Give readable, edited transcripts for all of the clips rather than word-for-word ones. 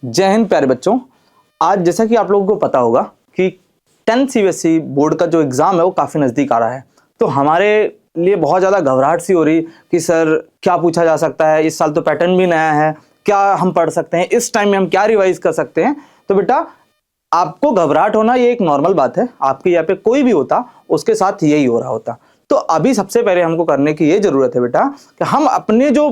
जय हिंद प्यारे बच्चों। आज जैसा कि आप लोगों को पता होगा कि 10th सीबीएसई बोर्ड का जो एग्ज़ाम है वो काफ़ी नज़दीक आ रहा है, तो हमारे लिए बहुत ज़्यादा घबराहट सी हो रही कि सर क्या पूछा जा सकता है, इस साल तो पैटर्न भी नया है, क्या हम पढ़ सकते हैं, इस टाइम में हम क्या रिवाइज कर सकते हैं। तो बेटा आपको घबराहट होना ये एक नॉर्मल बात है, आपके यहाँ पे कोई भी होता उसके साथ यही हो रहा होता। तो अभी सबसे पहले हमको करने की ये ज़रूरत है बेटा कि हम अपने जो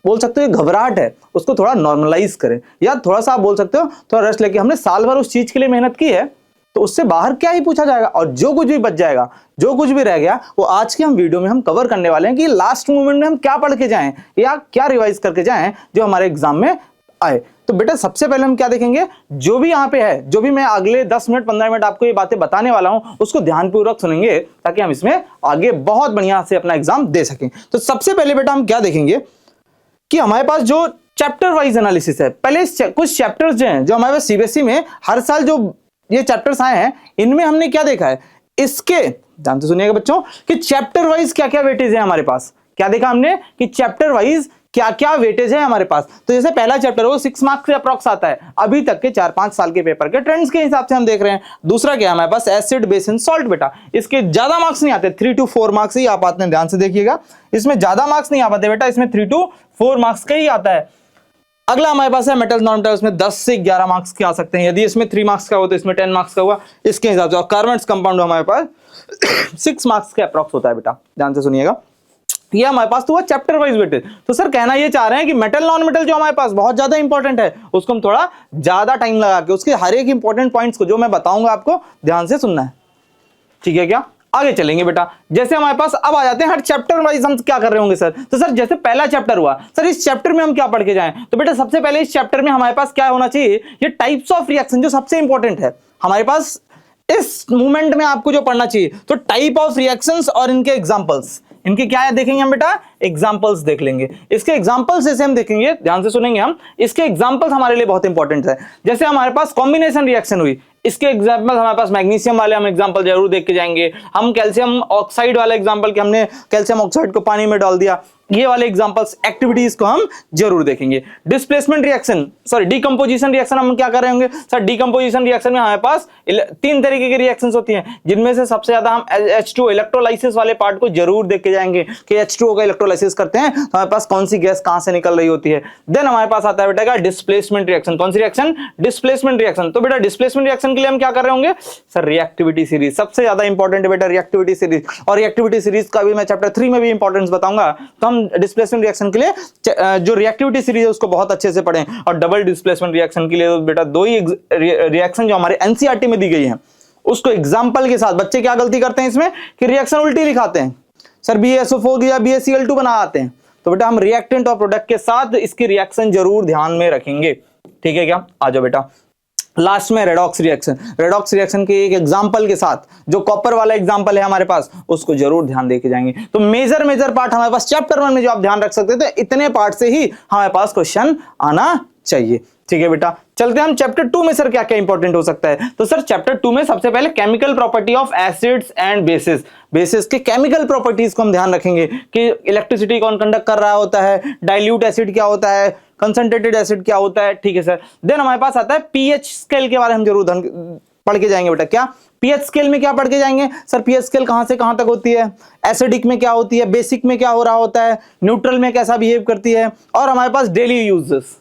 बोल सकते हो घबराहट है उसको थोड़ा नॉर्मलाइज करें, या थोड़ा सा आप बोल सकते हो थोड़ा रेस्ट लेके हमने साल भर उस चीज के लिए मेहनत की है, तो उससे बाहर क्या ही पूछा जाएगा, और जो कुछ भी बच जाएगा, जो कुछ भी रह गया, वो आज के हम वीडियो में हम कवर करने वाले हैं कि लास्ट मोमेंट में हम क्या पढ़ के जाएं या क्या रिवाइज करके जाएं जो हमारे एग्जाम में आए। तो बेटा सबसे पहले हम क्या देखेंगे, जो भी यहाँ पे है, जो भी मैं अगले 10 मिनट 15 मिनट आपको ये बातें बताने वाला हूं उसको ध्यानपूर्वक सुनेंगे ताकि हम इसमें आगे बहुत बढ़िया से अपना एग्जाम दे सकें। तो सबसे पहले बेटा हम क्या देखेंगे कि हमारे पास जो चैप्टर वाइज एनालिसिस है, पहले कुछ चैप्टर्स जो हैं जो हमारे पास सीबीएसई में हर साल जो ये चैप्टर्स आए हैं इनमें हमने क्या देखा है, इसके ध्यान से सुनिएगा बच्चों कि चैप्टर वाइज क्या क्या वेटेज है हमारे पास। क्या देखा हमने कि चैप्टर वाइज क्या क्या वेटेज है हमारे पास। तो जैसे पहला चैप्टर वो 6 मार्क्स से अप्रॉक्स आता है, अभी तक के 4-5 साल के पेपर के ट्रेंड्स के हिसाब से हम देख रहे हैं। दूसरा क्या है हमारे पास, एसिड बेस एंड सॉल्ट। बेटा इसके ज्यादा मार्क्स नहीं आते, 3 to 4 मार्क्स ही आ पाते हैं, ध्यान से देखिएगा, इसमें ज्यादा मार्क्स नहीं आ पाते बेटा, इसमें 3 to 4 मार्क्स का ही आता है। अगला हमारे पास है मेटल्स नॉन मेटल्स, में 10 से 11 मार्क्स के आ सकते हैं, यदि इसमें 3 मार्क्स का हो तो इसमें 10 मार्क्स का हुआ इसके हिसाब से। और कार्बन्स कंपाउंड हमारे पास 6 मार्क्स के अप्रॉक्स होता है बेटा, ध्यान से सुनिएगा। ये हमारे पास तो हुआ चैप्टर वाइज वेटेज। तो सर कहना ये चाह रहे हैं कि मेटल नॉन मेटल जो हमारे पास बहुत ज्यादा इंपॉर्टेंट है उसको हम थोड़ा ज्यादा टाइम लगा के उसके हर एक इंपॉर्टेंट पॉइंट्स को जो मैं बताऊंगा आपको ध्यान से सुनना है, ठीक है क्या। आगे चलेंगे बेटा, जैसे हमारे पास अब आ जाते हैं हर चैप्टर वाइज हम क्या कर रहे होंगे सर। तो सर जैसे पहला चैप्टर हुआ, सर इस चैप्टर में हम क्या पढ़ के जाएं। तो बेटा सबसे पहले इस चैप्टर में हमारे पास क्या होना चाहिए, ये टाइप्स ऑफ रिएक्शन जो सबसे इंपॉर्टेंट है हमारे पास इस मूवमेंट में आपको जो पढ़ना चाहिए। तो टाइप ऑफ रिएक्शंस और इनके एग्जांपल्स, इनके क्या है देखेंगे हम बेटा, एग्जांपल्स देख लेंगे। इसके एग्जांपल्स जैसे हम देखेंगे, ध्यान से सुनेंगे हम, इसके एग्जांपल्स हमारे लिए बहुत इंपॉर्टेंट है। जैसे हमारे पास कॉम्बिनेशन रिएक्शन हुई, इसके एग्जांपल हमारे पास मैग्नीशियम वाले हम एग्जांपल जरूर देख के जाएंगे। हम कैल्शियम ऑक्साइड वाला एग्जांपल कि हमने कैल्शियम ऑक्साइड को पानी में डाल दिया, ये वाले एग्जांपल्स एक्टिविटीज को हम जरूर देखेंगे। Displacement reaction, sorry decomposition reaction हम क्या कर रहे होंगे सर। डिकम्पोजिशन रिएक्शन में हमारे पास 3 तरीके की रिएक्शंस होती हैं, जिनमें से सबसे ज्यादा हम H2 इलेक्ट्रोलाइसिस वाले पार्ट को जरूर देख के जाएंगे कि H2O का इलेक्ट्रोलाइसिस करते हैं तो हमारे पास कौन सी गैस कहां से निकल रही होती है। देन हमारे पास आता है बेटा डिस्प्लेसमेंट रिएक्शन। कौन सी रिएक्शन, डिस्प्लेसमेंट रिएक्शन। तो बेटा डिस्प्लेसमेंट रिएक्शन के लिए हम क्या कर रहे होंगे सर, रिएक्टिविटी सीरीज सबसे ज्यादा इंपॉर्टेंट है बेटा, रिएक्टिविटी सीरीज। और रिएक्टिविटी सीरीज का भी मैं चैप्टर 3 में भी इंपॉर्टेंस बताऊंगा। तो हम डिस्प्लेसमेंट रिएक्शन के लिए जो रिएक्टिविटी सीरीज है उसको बहुत अच्छे से पढ़ें। और डबल डिस्प्लेसमेंट रिएक्शन के लिए तो बेटा 2 ही रिएक्शन जो हमारे एनसीईआरटी में दी गई है उसको एग्जांपल के साथ, बच्चे क्या गलती करते हैं इसमें कि रिएक्शन उल्टी लिखाते हैं सर, BaSO4 या BaCl2 बना आते हैं। तो बेटा हम रिएक्टेंट और प्रोडक्ट के साथ इसकी रिएक्शन जरूर ध्यान में रखेंगे, ठीक है क्या। आ जाओ बेटा लास्ट में रेडॉक्स रिएक्शन। रेडॉक्स रिएक्शन के एक एग्जांपल के साथ, जो कॉपर वाला एग्जांपल है हमारे पास, उसको जरूर ध्यान देके जाएंगे। तो मेजर पार्ट हमारे पास चैप्टर 1 में जो आप ध्यान रख सकते थे, इतने पार्ट से ही हमारे पास क्वेश्चन आना चाहिए, ठीक है बेटा। चलते हैं हम चैप्टर 2 में सर क्या क्या इंपॉर्टेंट हो सकता है। तो सर चैप्टर 2 में सबसे पहले chemical property of acids and bases, basis के केमिकल प्रॉपर्टीज को हम ध्यान रखेंगे कि इलेक्ट्रिसिटी कौन कंडक्ट कर रहा होता है, डाइल्यूट एसिड क्या होता है, कंसंट्रेटेड एसिड क्या होता है, ठीक है सर। देन हमारे पास आता है पीएच स्केल के बारे में हम जरूर पढ़ के जाएंगे बेटा। क्या पीएच स्केल में क्या पढ़ के जाएंगे सर, पीएच स्केल कहां से कहां तक होती है, एसिडिक में क्या होती है, बेसिक में क्या हो रहा होता है, न्यूट्रल में कैसा बिहेव करती है, और हमारे पास डेली यूजेस,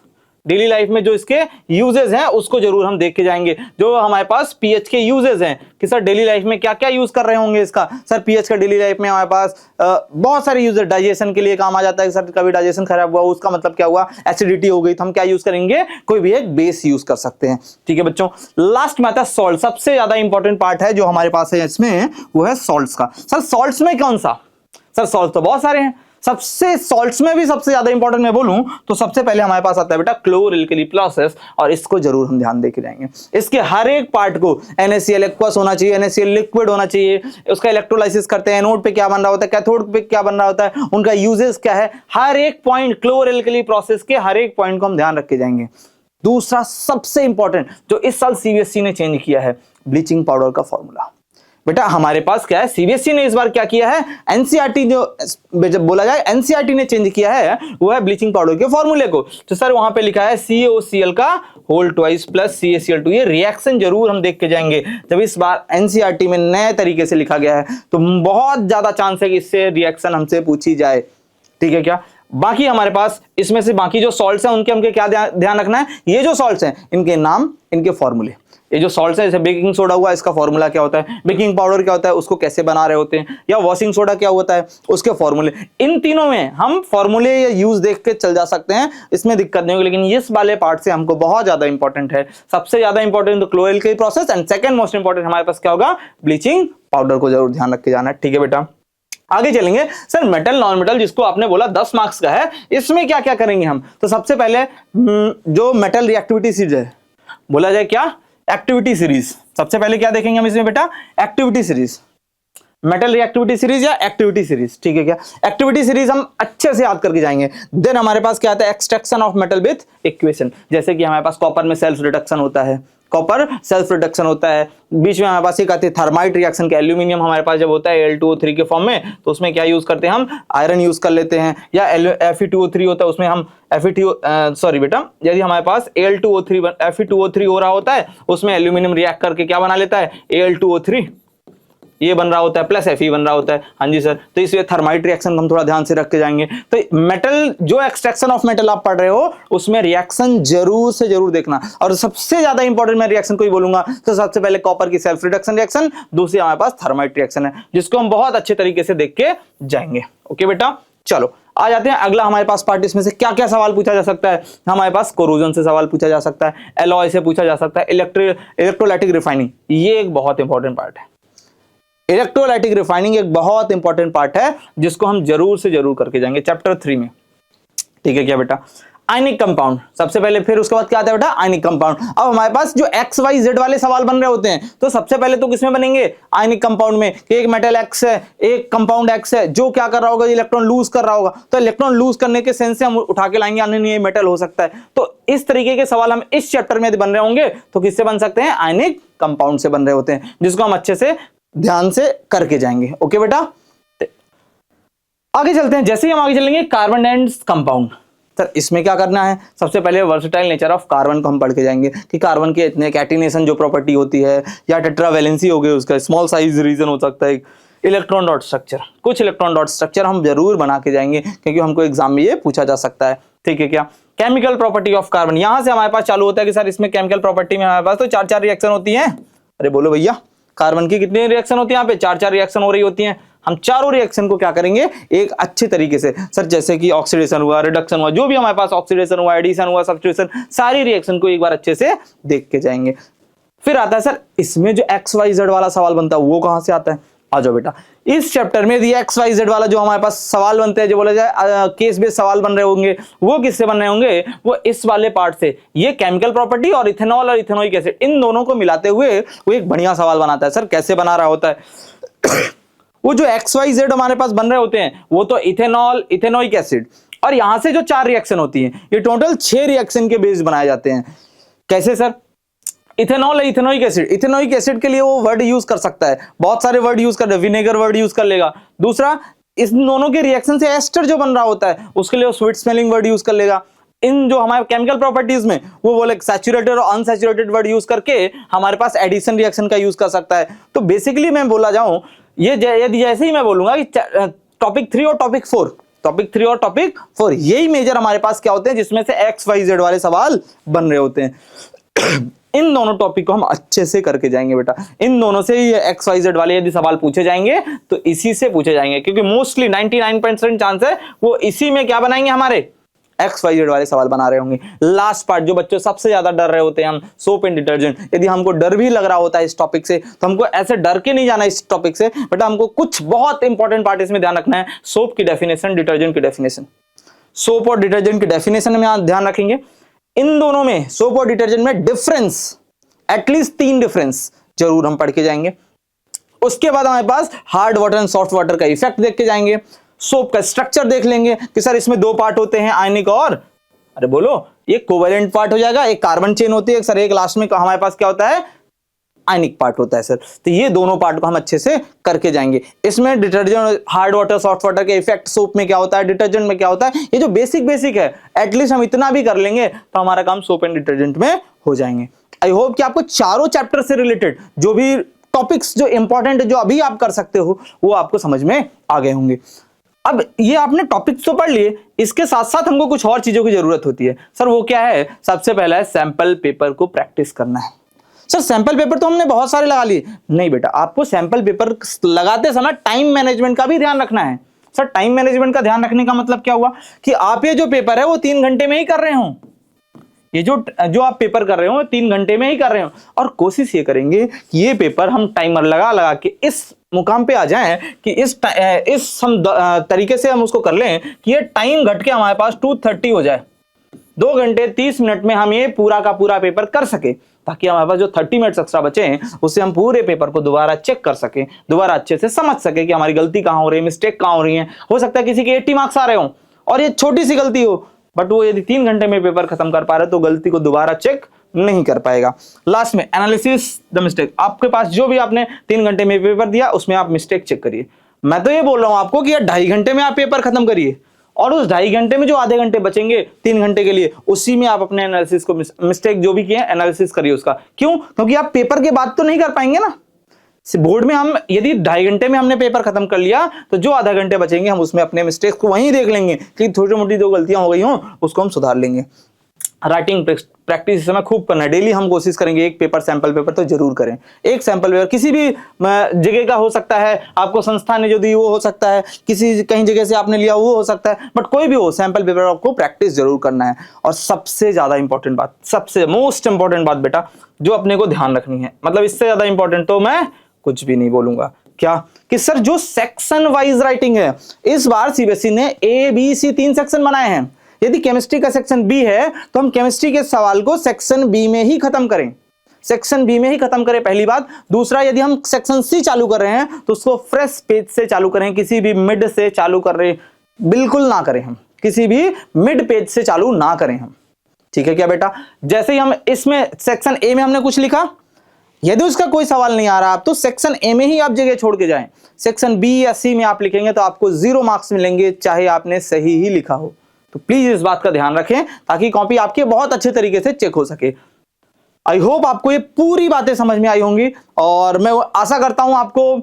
डेली लाइफ में जो इसके यूजेस हैं उसको जरूर हम देख के जाएंगे। जो हमारे पास पीएच के यूजेस हैं कि सर डेली लाइफ में क्या क्या यूज कर रहे होंगे इसका। सर पीएच का डेली लाइफ में हमारे पास बहुत सारे यूजेस, डाइजेशन के लिए काम आ जाता है सर, कभी डाइजेशन खराब हुआ उसका मतलब क्या हुआ, एसिडिटी हो गई, तो हम क्या यूज करेंगे, कोई भी एक बेस यूज कर सकते हैं, ठीक है बच्चों। लास्ट में आता है सॉल्ट, सबसे ज्यादा इंपॉर्टेंट पार्ट है जो हमारे पास है इसमें, वो है सॉल्ट्स का। सर सॉल्ट्स में कौन सा, सर सॉल्ट तो बहुत सारे हैं, सबसे सॉल्ट्स में भी सबसे ज्यादा इंपॉर्टेंट मैं बोलूं तो सबसे पहले हमारे पास आता है बेटा क्लोर-एल्कली प्रोसेस, और इसको जरूर हम ध्यान देके जाएंगे। इसके हर एक पार्ट को NaCl एक्वस होना चाहिए, NaCl लिक्विड होना चाहिए, उसका इलेक्ट्रोलाइसिस करते हैं, एनोड पे क्या बन रहा होता है, कैथोड पे क्या बन रहा होता है, उनका यूजेस क्या है, हर एक पॉइंट क्लोर-एल्कली प्रोसेस के हर एक पॉइंट को हम ध्यान रख के जाएंगे। दूसरा सबसे इंपॉर्टेंट जो इस साल सीबीएसई ने चेंज किया है, ब्लीचिंग पाउडर का फॉर्मूला। बेटा हमारे पास क्या है, सीबीएसई ने इस बार क्या किया है, एनसीईआरटी जो जब बोला जाए एनसीईआरटी ने चेंज किया है वो है ब्लीचिंग पाउडर के फॉर्मूले को। तो सर वहां पे लिखा है CaOCl का होल ट्वाइस प्लस CaCl2। ये रिएक्शन जरूर हम देख के जाएंगे। जब इस बार एनसीईआरटी में नए तरीके से लिखा गया है तो बहुत ज्यादा चांस है कि इससे रिएक्शन हमसे पूछी जाए, ठीक है क्या। बाकी हमारे पास इसमें से बाकी जो सॉल्ट्स हैं उनके हमके क्या ध्यान रखना है, ये जो सॉल्ट्स हैं इनके नाम, इनके फॉर्मूले। ये जो सॉल्ट्स है जैसे बेकिंग सोडा हुआ, इसका फॉर्मूला क्या होता है, बेकिंग पाउडर क्या होता है, उसको कैसे बना रहे होते हैं, या वॉशिंग सोडा क्या होता है, उसके फॉर्मूले। इन तीनों में हम फॉर्मूले या यूज देख के चल जा सकते हैं, इसमें दिक्कत नहीं होगी। लेकिन इस वाले पार्ट से हमको बहुत ज्यादा इंपॉर्टेंट है, सबसे ज्यादा इंपॉर्टेंट तो क्लोरेल की process, and second most important हमारे पास क्या होगा, ब्लीचिंग पाउडर को जरूर ध्यान रख के जाना है, ठीक है बेटा। आगे चलेंगे सर, मेटल नॉन मेटल जिसको आपने बोला 10 मार्क्स का है, इसमें क्या क्या करेंगे हम। तो सबसे पहले जो मेटल रिएक्टिविटी सीरीज है, बोला जाए क्या, एक्टिविटी सीरीज। सबसे पहले क्या देखेंगे हम इसमें बेटा, activity series, metal reactivity series या एक्टिविटी सीरीज, ठीक है क्या। एक्टिविटी सीरीज हम अच्छे से याद करके जाएंगे। देन हमारे पास क्या आता है, extraction of metal with equation. जैसे कि हमारे पास कॉपर में सेल्फ रिडक्शन होता है, कॉपर सेल्फ रिडक्शन होता है। बीच में हमारे पास एक आती है थर्माइट रिएक्शन के, एल्यूमिनियम हमारे पास जब होता है Al2O3 के फॉर्म में, तो उसमें क्या यूज करते हैं हम, आयरन यूज कर लेते हैं। या Fe2O3 होता है, उसमें हम सॉरी बेटा, यदि हमारे पास Al2O3 Fe2O3 हो रहा होता है, उसमें एल्यूमिनियम रिएक्ट करके क्या बना लेता है, Al2O3 ये बन रहा होता है, प्लस Fe बन रहा होता है। हाँ जी सर, तो इसलिए थर्माइट रिएक्शन हम थोड़ा ध्यान से रख के जाएंगे। तो मेटल जो एक्सट्रैक्शन ऑफ मेटल आप पढ़ रहे हो उसमें रिएक्शन जरूर से जरूर देखना। और सबसे ज्यादा इंपॉर्टेंट मैं रिएक्शन को ही बोलूंगा, तो सबसे पहले कॉपर की सेल्फ रिडक्शन रिएक्शन, दूसरी हमारे पास थर्माइट रिएक्शन है, जिसको हम बहुत अच्छे तरीके से देख के जाएंगे। ओके बेटा, चलो आ जाते हैं अगला हमारे पास पार्ट। इसमें से क्या क्या सवाल पूछा जा सकता है, हमारे पास कोरोजन से सवाल पूछा जा सकता है, एलॉय से पूछा जा सकता है, इलेक्ट्रोलाइटिक रिफाइनिंग, ये एक बहुत इंपॉर्टेंट पार्ट है। इलेक्ट्रोलाइटिक रिफाइनिंग एक बहुत इंपॉर्टेंट पार्ट है जिसको हम जरूर से जरूर करके जाएंगे चैप्टर 3 में, ठीक है क्या बेटा। आयनिक कंपाउंड सबसे पहले, फिर उसके बाद क्या आता है बेटा, आयनिक कंपाउंड। अब हमारे पास जो XYZ वाले सवाल बन रहे होते हैं, तो सबसे पहले तो किसमें बनेंगे, आयनिक कंपाउंड में। एक मेटल X है, एक कंपाउंड X है, जो क्या कर रहा होगा, इलेक्ट्रॉन लूज कर रहा होगा, तो इलेक्ट्रॉन लूज करने के सेंस से हम उठा के लाएंगे, यानी ये मेटल हो सकता है। तो इस तरीके के सवाल हम इस चैप्टर में बन रहे होंगे, तो किससे बन सकते हैं, आयनिक कंपाउंड से बन रहे होते हैं, जिसको हम अच्छे से ध्यान से करके जाएंगे। ओके बेटा, आगे चलते हैं। जैसे ही हम आगे चलेंगे, कार्बन एंड कंपाउंड। सर इसमें क्या करना है, सबसे पहले वर्सेटाइल नेचर ऑफ कार्बन को हम पढ़ के जाएंगे कि कार्बन के इतने कैटिनेशन जो प्रॉपर्टी होती है, या टेट्रावैलेंसी हो गई उसका, स्मॉल साइज रीजन हो सकता है, इलेक्ट्रॉन डॉट स्ट्रक्चर, कुछ इलेक्ट्रॉन डॉट स्ट्रक्चर हम जरूर बना के जाएंगे, क्योंकि हमको एग्जाम में ये पूछा जा सकता है, ठीक है क्या। केमिकल प्रॉपर्टी ऑफ कार्बन, यहां से हमारे पास चालू होता है कि सर इसमें केमिकल प्रॉपर्टी में हमारे पास तो 4 रिएक्शन होती है। अरे बोलो भैया, कार्बन की कितनी रिएक्शन होती है, यहाँ पे 4 रिएक्शन हो रही होती हैं। हम चारों रिएक्शन को क्या करेंगे, एक अच्छे तरीके से, सर जैसे कि ऑक्सीडेशन हुआ, रिडक्शन हुआ, जो भी हमारे पास ऑक्सीडेशन हुआ, एडिशन हुआ, सब्स्टिट्यूशन, सारी रिएक्शन को एक बार अच्छे से देख के जाएंगे। फिर आता है सर इसमें जो XYZ वाला सवाल बनता है, वो कहां से आता है, आ जाओ बेटा। इस चैप्टर में ये XYZ वाला जो हमारे पास सवाल बनते हैं, जो बोला जाए केस बेस्ड सवाल बन रहे होंगे, वो किससे बन रहे होंगे, वो इस वाले पार्ट से। ये केमिकल प्रॉपर्टी और इथेनॉल और इथेनोइक एसिड, इन दोनों को मिलाते हुए वो एक बढ़िया सवाल बनाता है। सर कैसे बना रहा होता है वो जो XYZ हमारे पास बन रहे होते हैं, वो तो इथेनॉल, इथेनोइक एसिड, और यहां से जो 4 रिएक्शन होती हैं, ये टोटल 6 रिएक्शन के बेस बनाए जाते हैं। कैसे सर, इथेनॉल है, इथेनोइक एसिड, इथेनोइक एसिड के लिए वो वर्ड यूज कर सकता है, बहुत सारे वर्ड यूज कर, विनेगर वर्ड यूज कर लेगा। दूसरा, इस दोनों के रिएक्शन से एस्टर जो बन रहा होता है, उसके लिए वो स्वीट स्मेलिंग वर्ड यूज कर लेगा। इन जो हमारे केमिकल प्रॉपर्टीज में, वो बोले सैचुरेटेड और अनसैचुरेटेड वर्ड यूज करके हमारे पास एडिशन रिएक्शन का यूज कर सकता है। तो बेसिकली मैं बोला जाऊं, ये यदि जैसे ही मैं बोलूंगा कि टॉपिक 3 और टॉपिक 4, टॉपिक 3 और टॉपिक 4 यही मेजर हमारे पास क्या होते हैं, जिसमें से XYZ वाले सवाल बन रहे होते हैं। इन दोनों टॉपिक को हम अच्छे से करके जाएंगे बेटा। इन दोनों से ही XYZ वाले यदि सवाल पूछे जाएंगे तो इसी से पूछे जाएंगे, क्योंकि मोस्टली 99% चांस है वो इसी में क्या बनाएंगे, हमारे XYZ वाले सवाल बना रहे होंगे। लास्ट पार्ट जो बच्चों सबसे ज्यादा डर रहे होते हैं, हम सोप एंड डिटर्जेंट। यदि हमको डर भी लग रहा होता है इस टॉपिक से, तो हमको ऐसे डर के नहीं जाना इस टॉपिक से, बट हमको कुछ बहुत इंपॉर्टेंट पार्ट इसमें ध्यान रखना है। सोप की डेफिनेशन, डिटर्जेंट की डेफिनेशन, सोप और डिटर्जेंट की डेफिनेशन में ध्यान रखेंगे। इन दोनों में, सोप और डिटर्जेंट में डिफरेंस, एटलीस्ट 3 डिफरेंस जरूर हम पढ़ के जाएंगे। उसके बाद हमारे पास hard water and soft water का इफेक्ट देख के जाएंगे। सोप का स्ट्रक्चर देख लेंगे कि सर इसमें 2 पार्ट होते हैं, आयनिक और, अरे बोलो, ये कोवेलेंट पार्ट हो जाएगा, एक कार्बन चेन होती है सर, एक लास्ट में हमारे पास क्या होता है, आयनिक पार्ट होता है सर। तो ये दोनों पार्ट को हम अच्छे से करके जाएंगे। इसमें detergent, hard water, soft water के इफेक्ट, सोप में क्या होता है, डिटर्जेंट में क्या होता है, ये जो बेसिक है, एटलीस्ट हम इतना भी कर लेंगे तो हमारा काम सोप एंड डिटर्जेंट में हो जाएंगे। आई होप कि आपको चारों चैप्टर से रिलेटेड जो भी टॉपिक्स जो इंपॉर्टेंट जो अभी आप कर सकते हो वो आपको समझ में आ गए होंगे। अब ये आपने टॉपिक्स तो पढ़ लिए, इसके साथ साथ हमको कुछ और चीजों की जरूरत होती है सर। वो क्या है? सबसे पहला है सैंपल पेपर को प्रैक्टिस करना है। सर सैंपल पेपर तो हमने बहुत सारे लगा लिए। नहीं बेटा, आपको सैंपल पेपर लगाते समय टाइम मैनेजमेंट का भी ध्यान रखना है। सर टाइम मैनेजमेंट का ध्यान रखने का मतलब क्या हुआ कि आप ये जो पेपर है वो 3 घंटे में ही कर रहे हो। ये जो आप पेपर कर रहे हो 3 घंटे में ही कर रहे हो, और कोशिश ये करेंगे कि ये पेपर हम टाइमर लगा के इस मुकाम पे आ जाएं कि इस तरीके से हम उसको कर लें कि ये टाइम घट के हमारे पास 2:30 हो जाए। 2 घंटे 30 मिनट में हम ये पूरा का पूरा पेपर कर सके, ताकि हमारे पास जो 30 मिनट्स एक्स्ट्रा बचे हैं उससे हम पूरे पेपर को दोबारा चेक कर सके, दोबारा अच्छे से समझ सके कि हमारी गलती कहां हो रही है, मिस्टेक कहां हो रही है। हो सकता है किसी के 80 मार्क्स आ रहे हो और ये छोटी सी गलती हो, बट वो यदि 3 घंटे में पेपर खत्म कर पा रहे तो गलती को दोबारा चेक नहीं कर पाएगा। लास्ट में एनालिसिस द मिस्टेक, आपके पास जो भी आपने 3 घंटे में पेपर दिया उसमें आप मिस्टेक चेक करिए। मैं तो ये बोल रहा हूं आपको कि यार 2.5 घंटे में आप पेपर खत्म करिए, और उस 2.5 घंटे में जो आधे घंटे बचेंगे 3 घंटे के लिए, उसी में आप अपने एनालिसिस को, मिस्टेक जो भी किए एनालिसिस करिए उसका। क्यों? क्योंकि आप पेपर के बाद तो नहीं कर पाएंगे ना। बोर्ड में हम यदि 2.5 घंटे में हमने पेपर खत्म कर लिया तो जो आधा घंटे बचेंगे हम उसमें अपने मिस्टेक्स को वहीं देख लेंगे कि छोटी मोटी जो गलतियां हो गई हो उसको हम सुधार लेंगे। राइटिंग प्रैक्टिस इस समय खूब करना है। डेली हम कोशिश करेंगे एक पेपर, सैंपल पेपर तो जरूर करें। एक सैंपल पेपर किसी भी जगह का हो सकता है, आपको संस्था ने जो दी वो हो सकता है, किसी कहीं जगह से आपने लिया वो हो सकता है, बट कोई भी हो, सैंपल पेपर आपको प्रैक्टिस जरूर करना है। और सबसे ज्यादा इंपॉर्टेंट बात, सबसे मोस्ट इंपॉर्टेंट बात बेटा जो अपने को ध्यान रखनी है, मतलब इससे ज्यादा इंपॉर्टेंट तो मैं कुछ भी नहीं बोलूंगा, क्या कि सर जो सेक्शन वाइज राइटिंग है, इस बार सीबीएसई ने ए बी सी 3 सेक्शन बनाए हैं। यदि केमिस्ट्री का सेक्शन बी है तो हम केमिस्ट्री के सवाल को सेक्शन बी में ही खत्म करें, सेक्शन बी में ही खत्म करें, पहली बात। दूसरा, यदि हम सेक्शन सी चालू कर रहे हैं तो उसको फ्रेश पेज से चालू करें, किसी भी मिड से चालू कर रहे बिल्कुल ना करें, हम किसी भी मिड पेज से चालू ना करें हम। ठीक है क्या बेटा? जैसे ही हम इसमें सेक्शन ए में हमने कुछ लिखा, यदि उसका कोई सवाल नहीं आ रहा आप तो सेक्शन ए में ही आप जगह छोड़ के जाएं। सेक्शन बी या सी में आप लिखेंगे तो आपको 0 मार्क्स मिलेंगे, चाहे आपने सही ही लिखा हो। तो प्लीज इस बात का ध्यान रखें ताकि कॉपी आपकी बहुत अच्छे तरीके से चेक हो सके। आई होप आपको ये पूरी बातें समझ में आई होंगी, और मैं आशा करता हूं आपको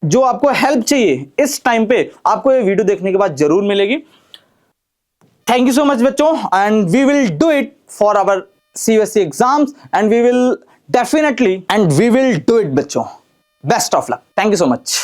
जो आपको हेल्प चाहिए इस टाइम पे आपको ये वीडियो देखने के बाद जरूर मिलेगी। थैंक यू सो मच बच्चों, and we will do it for our CBSE exams, and we will definitely and we will do it बच्चों। Best of luck. Thank you so much.